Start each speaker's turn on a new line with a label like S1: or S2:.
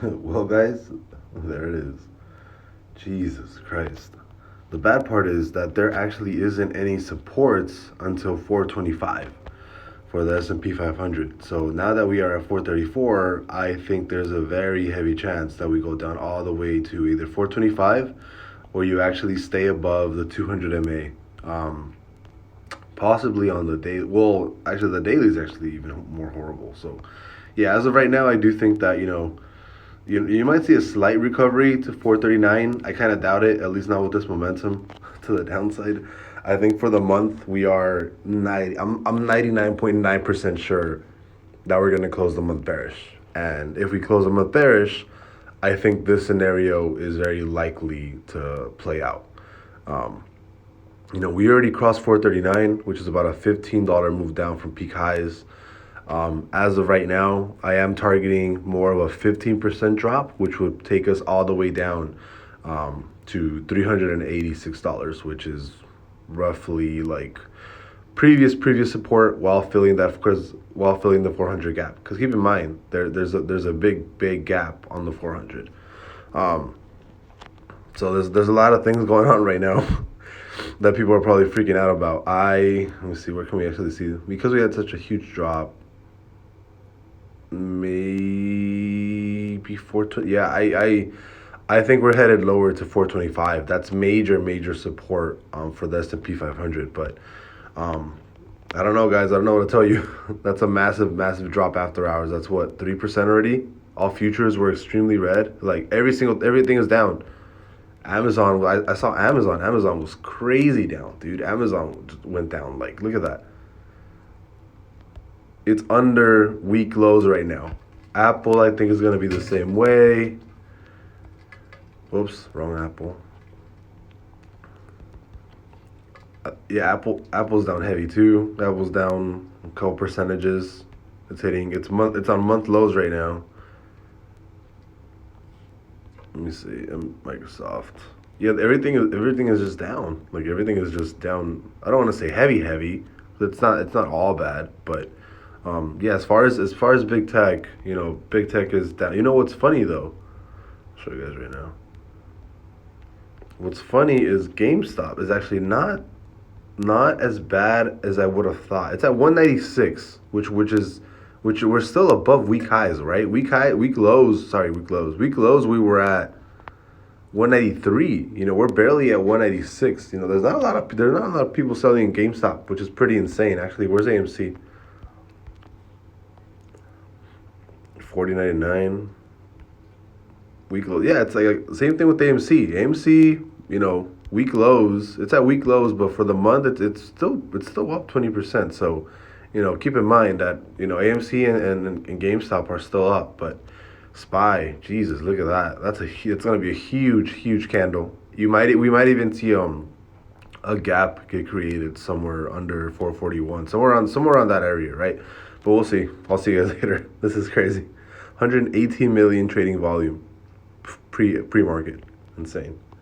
S1: Well, guys, there it is. Jesus Christ. The bad part is that there actually isn't any supports until 425 for the S&P 500. So now that we are at 434, I think there's a very heavy chance that we go down all the way to either 425 or you actually stay above the 200 MA. Possibly on the day. Well, actually, the daily is actually even more horrible. So, yeah, as of right now, I do think that you might see a slight recovery to 439. I kind of doubt it, at least not with this momentum to the downside. I think for the month we are 90. I'm 99.9% sure that we're gonna close the month bearish. And if we close the month bearish, I think this scenario is very likely to play out. Um, we already crossed 439, which is about a $15 move down from peak highs. As of right now, I am targeting more of a 15% drop, which would take us all the way down to $386, which is roughly like previous support while filling that, because while filling the 400 gap. Because keep in mind, there's a big gap on the 400. Um, so there's a lot of things going on right now that people are probably freaking out about. Let me see, where can we actually see, because we had such a huge drop. Maybe yeah, I think we're headed lower to 425. That's major support for the S&P 500. But um, I don't know, guys. I don't know what to tell you. That's a massive drop after hours. That's what, 3% already. All futures were extremely red. Like everything is down. Amazon, I saw Amazon. Amazon was crazy down, dude. Amazon went down. Like, look at that. It's under weak lows right now. Apple, I think, is going to be the same way. Whoops, wrong Apple. Yeah, Apple's down heavy too. Apple's down a couple percentages. It's on month lows right now. Let me see. Microsoft. Yeah, everything is just down. Like everything is just down. I don't want to say heavy. It's not all bad, but yeah. As far as big tech, big tech is down. You know what's funny though? I'll show you guys right now. What's funny is GameStop is actually not as bad as I would have thought. It's at 196, which we're still above week highs, right? Week lows. Sorry, week lows. Week lows we were at 193. We're barely at 196. There's not a lot of people selling in GameStop, which is pretty insane. Actually, where's AMC? 40.99 week low. Yeah, it's like same thing with AMC. AMC, week lows. It's at week lows, but for the month, it's still up 20%. So, keep in mind that AMC and GameStop are still up, but SPY, Jesus, look at that. It's gonna be a huge candle. We might even see a gap get created somewhere under 441, somewhere on that area, right? But we'll see. I'll see you guys later. This is crazy. 118 million trading volume pre market, insane.